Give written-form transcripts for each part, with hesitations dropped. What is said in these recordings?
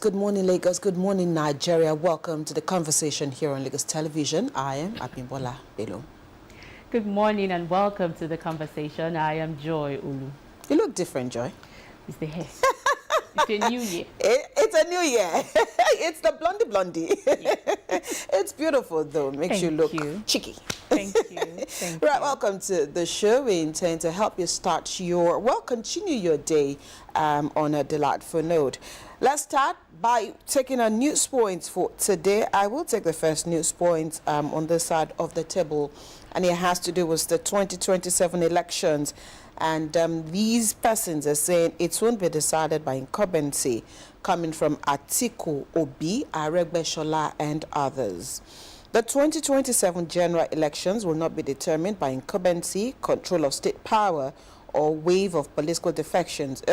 Good morning, Lagos. Good morning, Nigeria. Welcome to the conversation here on Lagos Television. I am Abimbola Bello. Good morning and welcome to the conversation. I am Joy Ulu. You look different, Joy. It's the hair. It's a new year. It's a new year. It's the blondie. Yeah. It's beautiful, though. Makes you look cheeky. Thank you. Thank Right, you. welcome to the show. We intend to help you continue your day on a delightful note. Let's start by taking our news points for today. I will take the first news point on this side of the table, and it has to do with the 2027 elections. And these persons are saying it won't be decided by incumbency, coming from Atiku, Obi, Aregbesola, and others. The 2027 general elections will not be determined by incumbency, control of state power, or wave of political defections,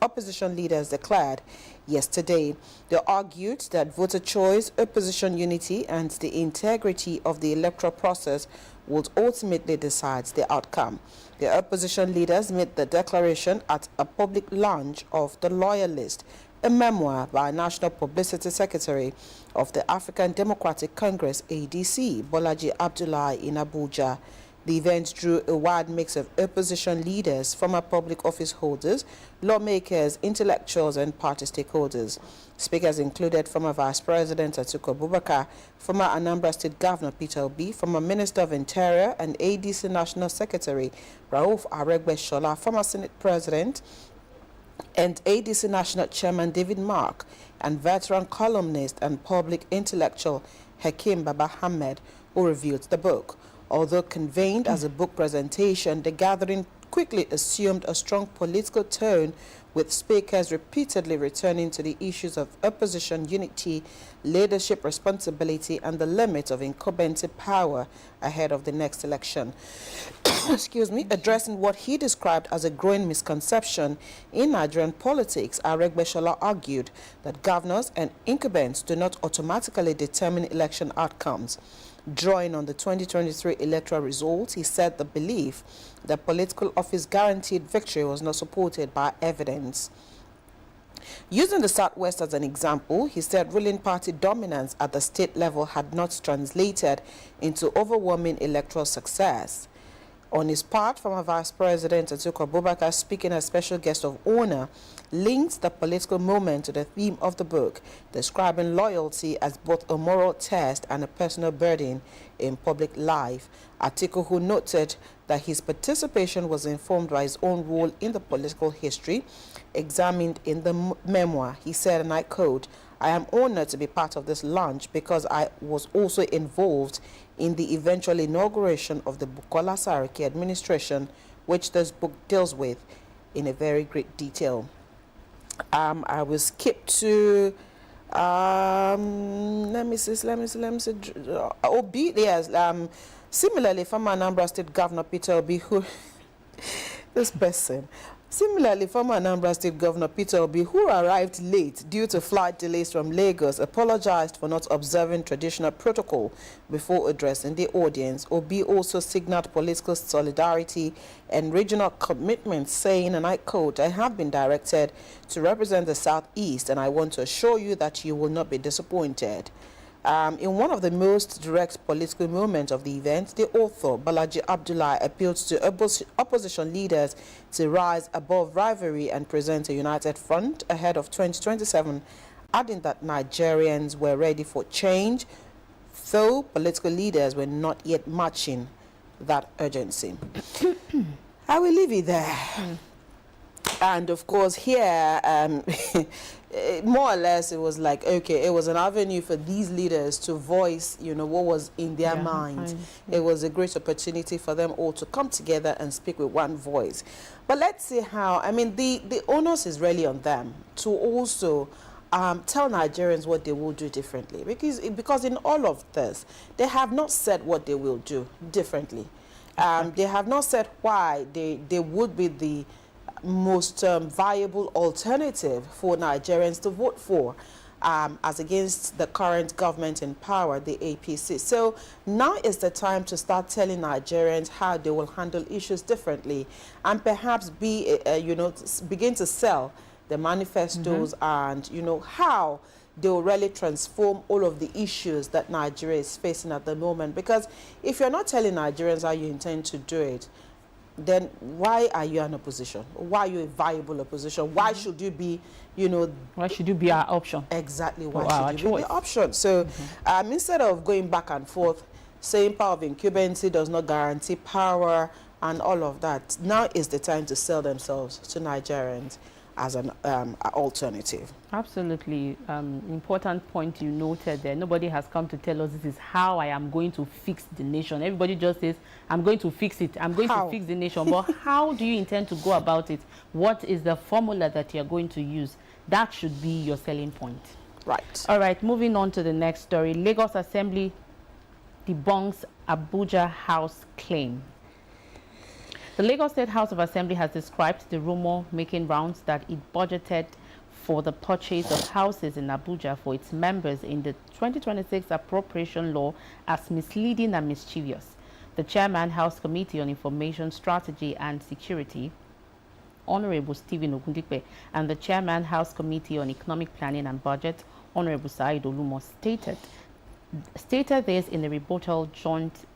opposition leaders declared yesterday. They argued that voter choice, opposition unity, and the integrity of the electoral process would ultimately decide the outcome. The opposition leaders made the declaration at a public launch of The Loyalist, a memoir by National Publicity Secretary of the African Democratic Congress, ADC, Bolaji Abdullahi, in Abuja. The event drew a wide mix of opposition leaders, former public office holders, lawmakers, intellectuals, and party stakeholders. Speakers included former Vice President Atiku Abubakar, former Anambra State Governor Peter Obi, former Minister of Interior and ADC National Secretary Rauf Aregbesola, former Senate President and ADC National Chairman David Mark, and veteran columnist and public intellectual Hakeem Baba Ahmed, who reviewed the book. Although convened as a book presentation, the gathering quickly assumed a strong political tone, with speakers repeatedly returning to the issues of opposition unity, leadership responsibility, and the limits of incumbency power ahead of the next election. Addressing what he described as a growing misconception in Nigerian politics, Aregbesola argued that governors and incumbents do not automatically determine election outcomes. Drawing on the 2023 electoral results, he said the belief that political office guaranteed victory was not supported by evidence. Using the Southwest as an example, he said ruling party dominance at the state level had not translated into overwhelming electoral success. On his part, former Vice President Atiku Abubakar, speaking as special guest of honor, links the political moment to the theme of the book, describing loyalty as both a moral test and a personal burden in public life. Atiku, who noted that his participation was informed by his own role in the political history examined in the memoir, he said, and I quote, "I am honored to be part of this launch because I was also involved in the eventual inauguration of the Bukola Saraki administration, which this book deals with in a very great detail." I will skip to let me see. Obi, yes. Similarly, former Anambra State Governor Peter Obi, who this person. Similarly, former Anambra State Governor Peter Obi, who arrived late due to flight delays from Lagos, apologized for not observing traditional protocol before addressing the audience. Obi also signaled political solidarity and regional commitment, saying, and I quote, "I have been directed to represent the Southeast, and I want to assure you that you will not be disappointed." In one of the most direct political moments of the event, the author, Bolaji Abdullahi, appealed to opposition leaders to rise above rivalry and present a united front ahead of 2027, adding that Nigerians were ready for change, though political leaders were not yet matching that urgency. I will leave it there. And of course, here, more or less, it was like, okay, it was an avenue for these leaders to voice, what was in their minds. It was a great opportunity for them all to come together and speak with one voice. But let's see how, the onus is really on them to also tell Nigerians what they will do differently. Because in all of this, they have not said what they will do differently. They have not said why they would be the most viable alternative for Nigerians to vote for, as against the current government in power, the APC. So now is the time to start telling Nigerians how they will handle issues differently, and perhaps begin to sell the manifestos, and, you know, how they will really transform all of the issues that Nigeria is facing at the moment. Because if you're not telling Nigerians how you intend to do it, then why are you an opposition? Why are you a viable opposition? Why should you be, you know... Why should you be our option? Exactly. Why should you be the option? So instead of going back and forth, saying power of incumbency does not guarantee power and all of that, now is the time to sell themselves to Nigerians as an alternative. Absolutely. Important point you noted there. Nobody has come to tell us this is how I am going to fix the nation. Everybody just says, I'm going to fix it. I'm going to fix the nation. But how do you intend to go about it? What is the formula that you're going to use? That should be your selling point. Right. All right, moving on to the next story. Lagos Assembly debunks Abuja House claim. The Lagos State House of Assembly has described the rumor making rounds that it budgeted for the purchase of houses in Abuja for its members in the 2026 appropriation law as misleading and mischievous. The Chairman, House Committee on Information Strategy and Security, Honorable Stephen Ogundipe, and the Chairman, House Committee on Economic Planning and Budget, Honorable Said Olumo, stated this in a rebuttal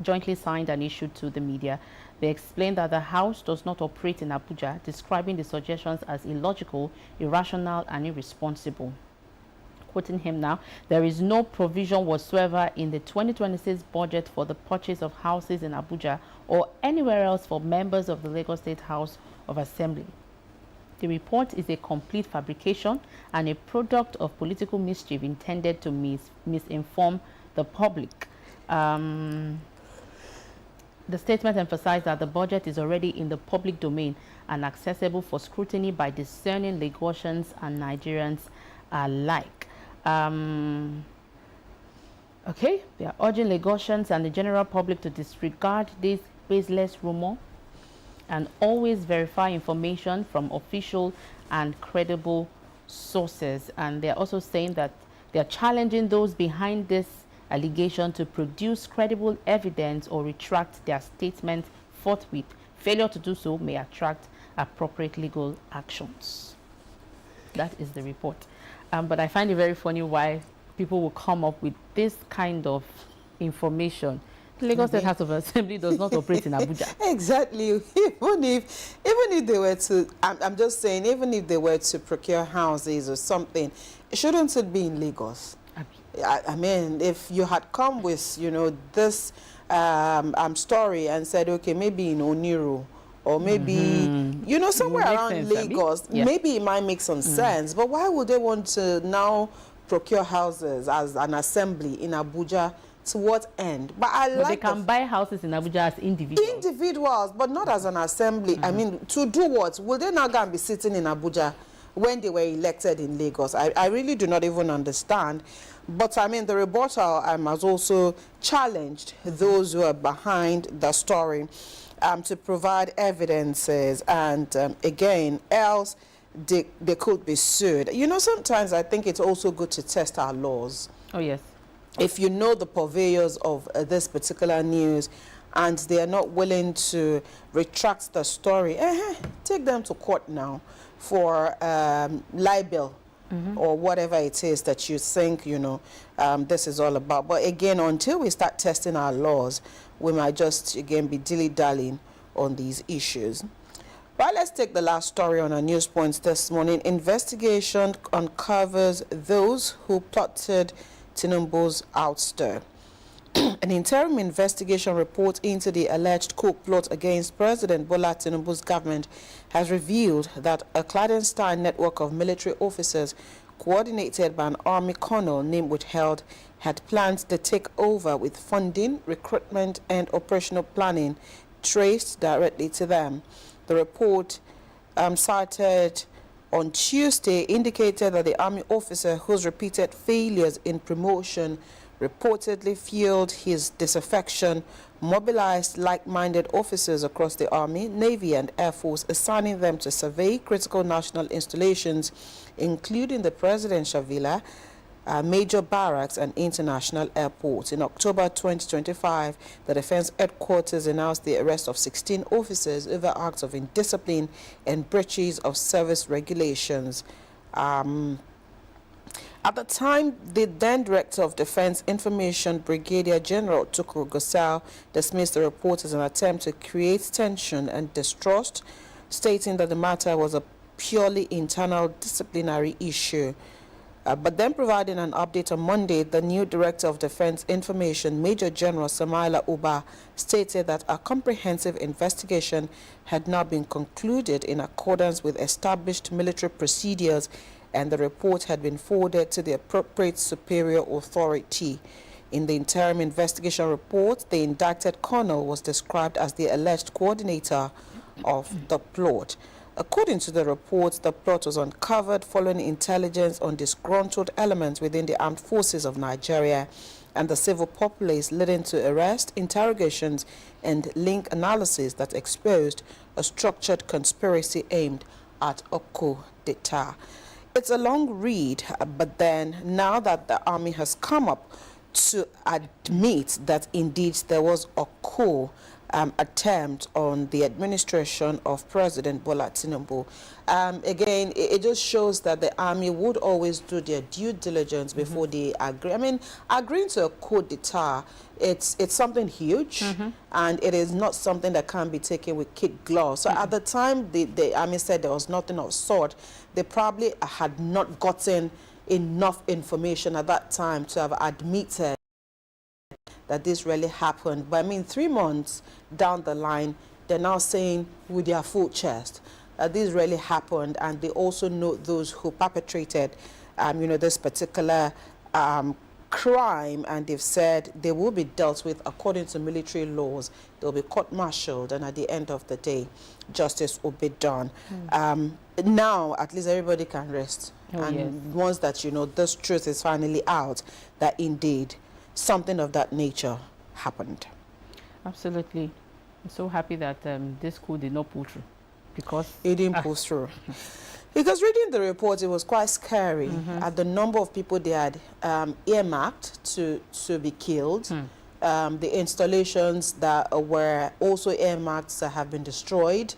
jointly signed and issued to the media. They explained that the House does not operate in Abuja, describing the suggestions as illogical, irrational, and irresponsible. Quoting him now, there is no provision whatsoever in the 2026 budget for the purchase of houses in Abuja or anywhere else for members of the Lagos State House of Assembly. The report is a complete fabrication and a product of political mischief intended to misinform the public. The statement emphasized that the budget is already in the public domain and accessible for scrutiny by discerning Lagosians and Nigerians alike. Okay, they are urging Lagosians and the general public to disregard this baseless rumor and always verify information from official and credible sources. And they're also saying that they're challenging those behind this allegation to produce credible evidence or retract their statement forthwith. Failure to do so may attract appropriate legal actions. That is the report. But I find it very funny why people will come up with this kind of information. The Lagos State House of Assembly does not operate in Abuja. Exactly. Even if they were to, I'm just saying, even if they were to procure houses or something, shouldn't it be in Lagos? I mean, if you had come with, you know, this story and said, okay, maybe in Oniru, or maybe, you know, somewhere around Lagos, maybe it might make some sense. But why would they want to now procure houses as an assembly in Abuja? To what end? But they can buy houses in Abuja as individuals. Individuals, but not as an assembly. I mean, to do what? Will they now go and be sitting in Abuja when they were elected in Lagos? I really do not even understand. But I mean, the rebuttal has also challenged those who are behind the story to provide evidences, and again, else they could be sued. You know, sometimes I think it's also good to test our laws. Oh, yes. If you know the purveyors of this particular news and they are not willing to retract the story, take them to court now for libel or whatever it is that you think, you know, this is all about. But again, until we start testing our laws, we might just, again, be dilly-dallying on these issues. Right, let's take the last story on our news points this morning. Investigation uncovers those who plotted Tinubu's ouster. An interim investigation report into the alleged coup plot against President Bola Tinubu's government has revealed that a clandestine network of military officers coordinated by an army colonel named Withheld had planned the takeover with funding, recruitment and operational planning traced directly to them. The report cited on Tuesday indicated that the army officer whose repeated failures in promotion reportedly fueled his disaffection mobilized like-minded officers across the Army, Navy and Air Force, assigning them to survey critical national installations, including the presidential villa, major barracks and international airports. In October 2025, the Defense Headquarters announced the arrest of 16 officers over acts of indiscipline and breaches of service regulations. At the time, the then Director of Defense Information, Brigadier General Tukur Gusau, dismissed the report as an attempt to create tension and distrust, stating that the matter was a purely internal disciplinary issue. But then providing an update on Monday, the new Director of Defense Information, Major General Samaila Uba, stated that a comprehensive investigation had now been concluded in accordance with established military procedures, and the report had been forwarded to the appropriate superior authority. In the interim investigation report, the indicted colonel was described as the alleged coordinator of the plot. According to the report, the plot was uncovered following intelligence on disgruntled elements within the armed forces of Nigeria and the civil populace, leading to arrest, interrogations, and link analysis that exposed a structured conspiracy aimed at a coup d'etat. It's a long read, but then now that the army has come up to admit that indeed there was a coup attempt on the administration of President Bola Tinubu. Again, it just shows that the army would always do their due diligence before they agree. I mean, agreeing to a coup d'etat, it's something huge, and it is not something that can be taken with kid gloves. So at the time the army said there was nothing of sort, they probably had not gotten enough information at that time to have admitted that this really happened. But I mean, 3 months down the line, they're now saying with their full chest that this really happened, and they also know those who perpetrated, this particular crime, and they've said they will be dealt with according to military laws. They'll be court-martialed, and at the end of the day, justice will be done. Now, at least everybody can rest. Once that, this truth is finally out, that indeed something of that nature happened. Absolutely. I'm so happy that this coup did not pull through, because it didn't pull through. Because reading the report, it was quite scary at the number of people they had earmarked to be killed. The installations that were also earmarked that have been destroyed.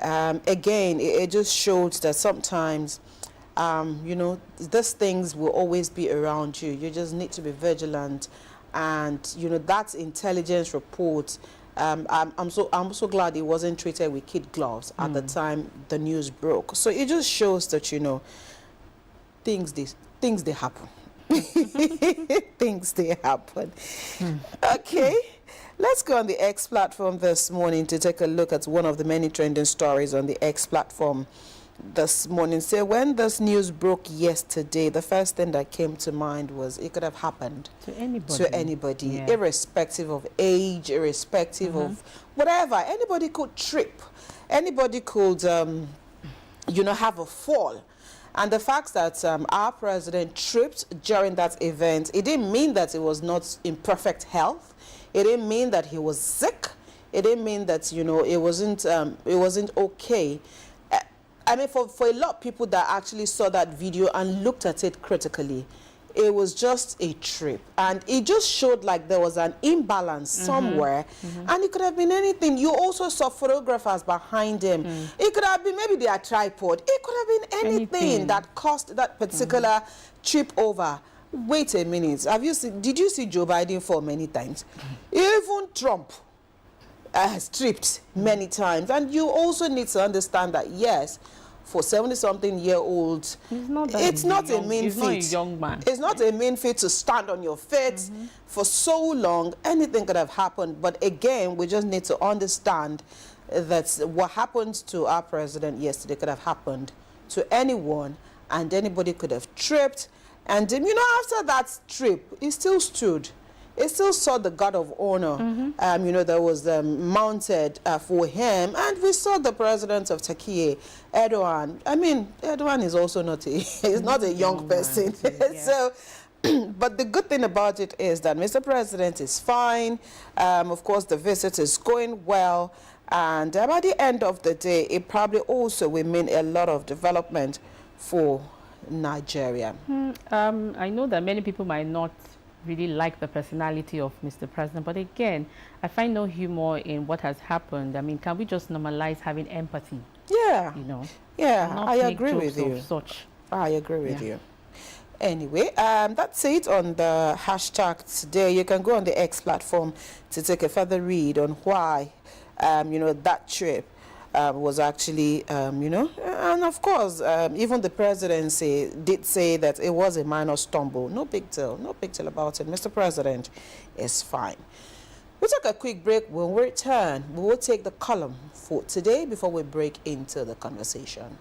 Again, it just showed that sometimes these things will always be around you. You just need to be vigilant, and that intelligence report. I'm so glad it wasn't treated with kid gloves at the time the news broke. So it just shows that things they happen. Things they happen. Okay. Let's go on the X platform this morning to take a look at one of the many trending stories on the X platform this morning. So when this news broke yesterday, the first thing that came to mind was it could have happened to anybody, irrespective of age, irrespective of whatever. Anybody could trip. Anybody could, have a fall. And the fact that our president tripped during that event, it didn't mean that it was not in perfect health. It didn't mean that he was sick. It didn't mean that, it wasn't okay. I mean, for a lot of people that actually saw that video and looked at it critically, it was just a trip. And it just showed like there was an imbalance somewhere. And it could have been anything. You also saw photographers behind him. It could have been maybe their tripod. It could have been anything that caused that particular trip over. Wait a minute. Did you see Joe Biden fall many times? Even Trump has tripped many times. And you also need to understand that, yes, for 70-something-year-olds, it's not a mean feat. He's not a young man. It's not a mean feat to stand on your feet for so long. Anything could have happened. But again, we just need to understand that what happened to our president yesterday could have happened to anyone, and anybody could have tripped. And, after that trip, he still stood. He still saw the guard of honor, that was mounted for him. And we saw the president of Turkey, Erdogan. I mean, Erdogan is also not he's not a young person. So, but the good thing about it is that Mr. President is fine. Of course, the visit is going well. And by the end of the day, it probably also will mean a lot of development for Nigeria? I know that many people might not really like the personality of Mr. President, but again, I find no humor in what has happened. I mean, can we just normalize having empathy? Yeah. You know? Yeah, Not I make agree jokes with you. of such. I agree with you. Anyway, that's it on the hashtag today. You can go on the X platform to take a further read on why, that trip was actually, and of course, even the presidency did say that it was a minor stumble. No big deal about it. Mr. President is fine. We'll take a quick break. When we return, we will take the column for today before we break into the conversation.